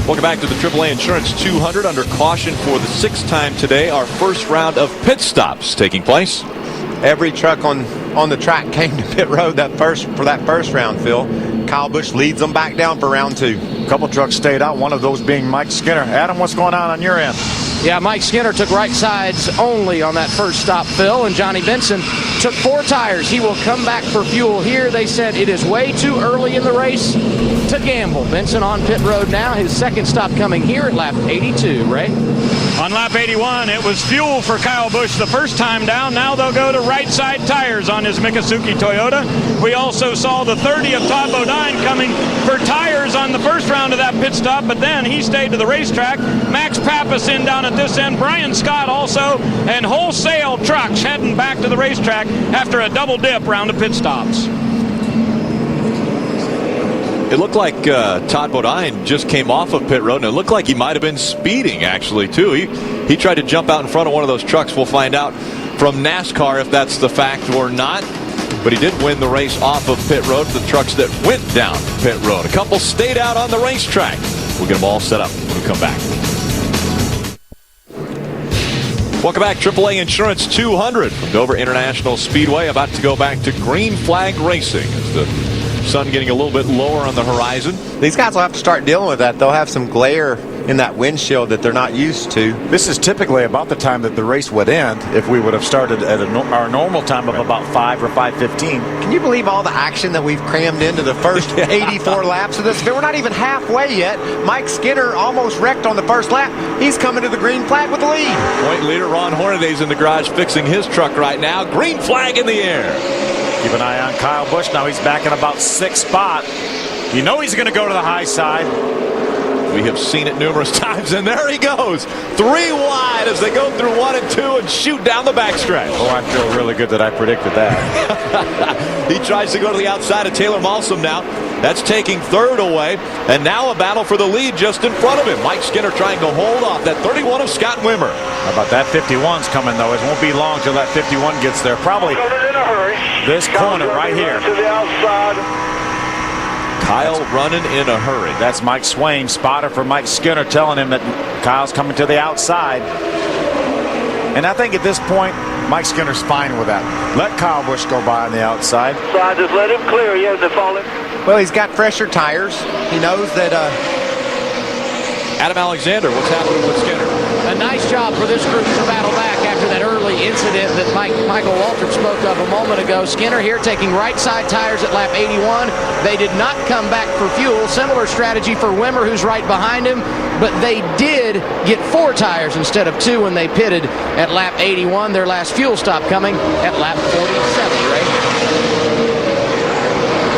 Welcome back to the AAA Insurance 200 under caution for the 6th time today. Our first round of pit stops taking place. Every truck on the track came to pit road for that first round, Phil. Kyle Busch leads them back down for round 2. A couple trucks stayed out, one of those being Mike Skinner. Adam, what's going on your end? Yeah, Mike Skinner took right sides only on that first stop, Phil, and Johnny Benson took 4 tires. He will come back for fuel here. They said it is way too early in the race to gamble. Benson on pit road now, his second stop coming here at lap 82, Ray. On lap 81, it was fuel for Kyle Busch the first time down. Now they'll go to right side tires on his Mikizuki Toyota. We also saw the 30 of Todd Bodine coming for tires on the first round of that pit stop, but then he stayed to the racetrack. Max Pappas in down at this end. Brian Scott also, and wholesale trucks heading back to the racetrack after a double dip round of pit stops. It looked like Todd Bodine just came off of pit road, and it looked like he might have been speeding, actually, too. He tried to jump out in front of one of those trucks. We'll find out from NASCAR if that's the fact or not. But he did win the race off of pit road, the trucks that went down pit road. A couple stayed out on the racetrack. We'll get them all set up when we come back. Welcome back. AAA Insurance 200 from Dover International Speedway, about to go back to green flag racing as the sun getting a little bit lower on the horizon. These guys will have to start dealing with that. They'll have some glare in that windshield that they're not used to. This is typically about the time that the race would end if we would have started at our normal time of about 5 or 5:15. Can you believe all the action that we've crammed into the first 84 laps of this? We're not even halfway yet. Mike Skinner almost wrecked on the first lap. He's coming to the green flag with the lead. Point leader Ron Hornaday's in the garage fixing his truck right now. Green flag in the air. Keep an eye on Kyle Busch. Now he's back in about 6th spot. You know he's going to go to the high side. We have seen it numerous times, and there he goes. 3 wide as they go through 1 and 2 and shoot down the backstretch. Oh, I feel really good that I predicted that. He tries to go to the outside of Taylor Malsom now. That's taking 3rd away, and now a battle for the lead just in front of him. Mike Skinner trying to hold off that 31 of Scott Wimmer. How about that 51's coming, though? It won't be long till that 51 gets there. Probably this corner right here. To the outside. Kyle running in a hurry. That's Mike Swain, spotter for Mike Skinner, telling him that Kyle's coming to the outside. And I think at this point, Mike Skinner's fine with that. Let Kyle Busch go by on the outside. Just let him clear. He hasn't fallen. Well, he's got fresher tires. He knows that. Adam Alexander, what's happening with Skinner? A nice job for this group to battle back after that early incident that Michael Waltrip spoke of a moment ago. Skinner here taking right side tires at lap 81. They did not come back for fuel. Similar strategy for Wimmer, who's right behind him. But they did get 4 tires instead of 2 when they pitted at lap 81. Their last fuel stop coming at lap 47, right?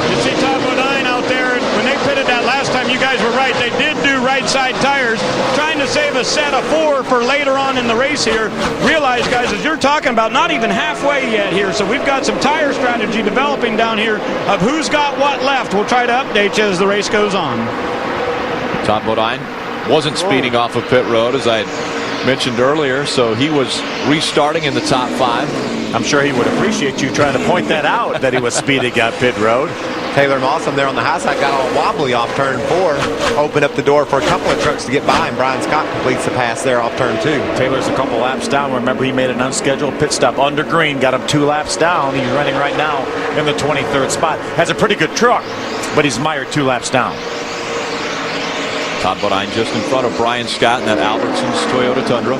You see Todd Bodine out there. When they pitted that last time, you guys were right. They did do right side tires, trying to save a set of 4 for later on in the race here. Realize, guys, as you're talking about, not even halfway yet here. So we've got some tire strategy developing down here of who's got what left. We'll try to update you as the race goes on. Todd Bodine wasn't speeding off of pit road, as I had mentioned earlier, so he was restarting in the top 5. I'm sure he would appreciate you trying to point that out, that he was speeding at pit road. Taylor Malsom there on the high side got all wobbly off turn 4. Opened up the door for a couple of trucks to get by, and Brian Scott completes the pass there off turn 2. Taylor's a couple laps down. Remember, he made an unscheduled pit stop under green, got him 2 laps down. He's running right now in the 23rd spot. Has a pretty good truck, but he's mired 2 laps down. Todd Bodine just in front of Brian Scott in that Albertsons Toyota Tundra.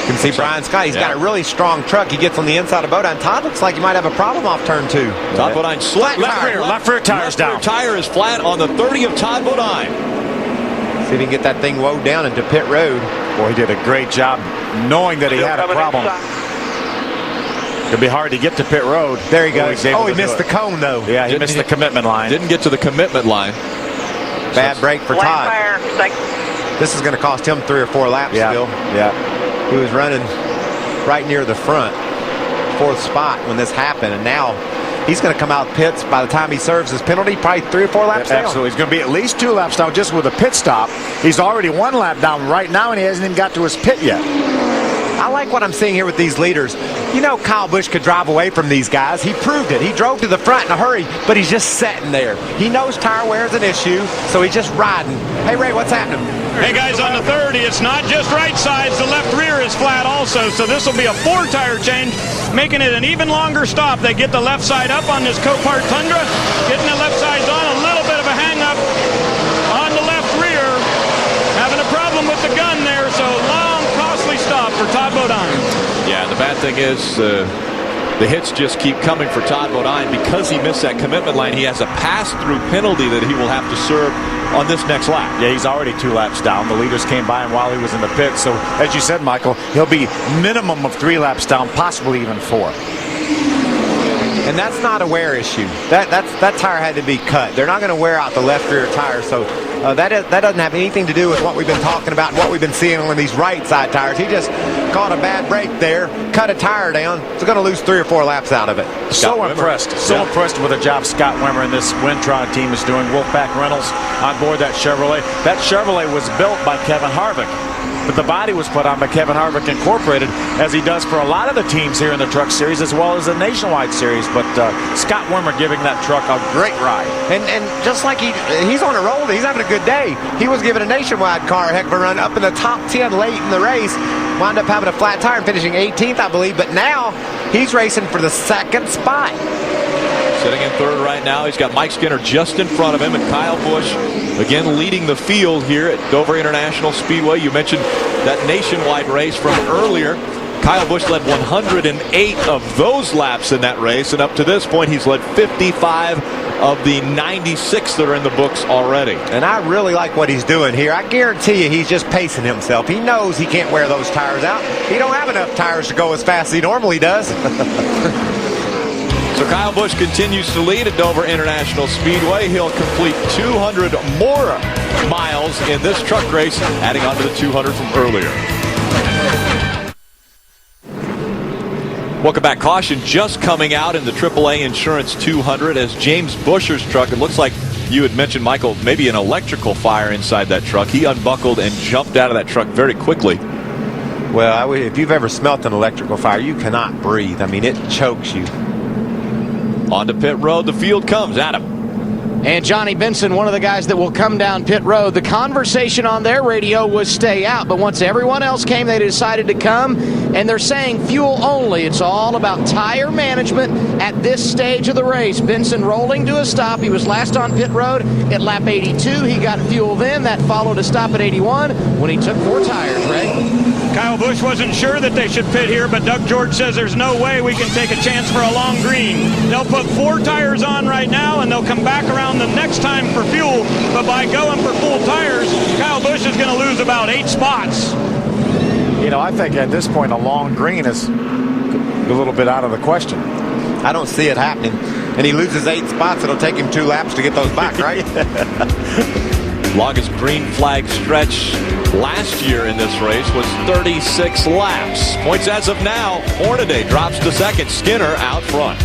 You can see Brian Scott. He's got a really strong truck. He gets on the inside of Bodine. Todd looks like he might have a problem off turn 2. Todd Bodine left rear tire's down. Left rear tire is flat on the 30 of Todd Bodine. See if he can get that thing woed down into pit road. Boy, he did a great job knowing that he had a problem. It'll be hard to get to pit road. There he goes. Oh, he missed the cone, though. Yeah, he missed the commitment line. Didn't get to the commitment line. Bad break for Todd. This is going to cost him 3 or 4 laps still. Yeah. He was running right near the front, 4th spot when this happened, and now he's going to come out pits by the time he serves his penalty, probably 3 or 4 laps down. Absolutely. He's going to be at least 2 laps down just with a pit stop. He's already 1 lap down right now, and he hasn't even got to his pit yet. I like what I'm seeing here with these leaders. You know, Kyle Busch could drive away from these guys. He proved it. He drove to the front in a hurry, but he's just sitting there. He knows tire wear is an issue, so he's just riding. Hey, Ray, what's happening? Hey guys, on the 30, it's not just right sides. The left rear is flat also, so this will be a 4-tire change, making it an even longer stop. They get the left side up on this Copart Tundra, getting the left sides on, a little bit of a hang-up on the left rear, having a problem with the gun there, so long, costly stop for Todd Bodine. Yeah, the bad thing is the hits just keep coming for Todd Bodine. Because he missed that commitment line, he has a pass-through penalty that he will have to serve on this next lap. Yeah, he's already 2 laps down. The leaders came by him while he was in the pit. So, as you said, Michael, he'll be minimum of 3 laps down, possibly even 4. And that's not a wear issue. That tire had to be cut. They're not going to wear out the left rear tire, so that doesn't have anything to do with what we've been talking about and what we've been seeing on these right side tires. He just caught a bad break there, cut a tire down. He's going to lose 3 or 4 laps out of it. So impressed with the job Scott Wimmer and this Wintron team is doing. Wolfpack Reynolds on board that Chevrolet. That Chevrolet was built by Kevin Harvick, but the body was put on by Kevin Harvick Incorporated, as he does for a lot of the teams here in the Truck Series as well as the Nationwide Series. But Scott Wimmer giving that truck a great ride. And just like he's on a roll, he's having a good day. He was giving a Nationwide car a heck of a run up in the top 10 late in the race. Wound up having a flat tire and finishing 18th, I believe. But now he's racing for the 2nd spot. Sitting in 3rd right now, he's got Mike Skinner just in front of him, and Kyle Busch again leading the field here at Dover International Speedway. You mentioned that Nationwide race from earlier. Kyle Busch led 108 of those laps in that race, and up to this point he's led 55 of the 96 that are in the books already. And I really like what he's doing here. I guarantee you he's just pacing himself. He knows he can't wear those tires out. He don't have enough tires to go as fast as he normally does. So Kyle Busch continues to lead at Dover International Speedway. He'll complete 200 more miles in this truck race, adding on to the 200 from earlier. Welcome back. Caution just coming out in the AAA Insurance 200 as James Buscher's truck, it looks like you had mentioned, Michael, maybe an electrical fire inside that truck. He unbuckled and jumped out of that truck very quickly. Well, if you've ever smelt an electrical fire, you cannot breathe. I mean, it chokes you. On to pit road, the field comes. Adam. And Johnny Benson, one of the guys that will come down pit road. The conversation on their radio was stay out, but once everyone else came, they decided to come, and they're saying fuel only. It's all about tire management at this stage of the race. Benson rolling to a stop. He was last on pit road at lap 82. He got fuel then. That followed a stop at 81 when he took 4 tires, Ray. Kyle Busch wasn't sure that they should pit here, but Doug George says there's no way we can take a chance for a long green. They'll put 4 tires on right now, and they'll come back around the next time for fuel. But by going for full tires, Kyle Busch is going to lose about 8 spots. You know, I think at this point a long green is a little bit out of the question. I don't see it happening. And he loses 8 spots. It'll take him 2 laps to get those back, right? Longest green flag stretch last year in this race was 36 laps. Points as of now, Hornaday drops to 2nd, Skinner out front.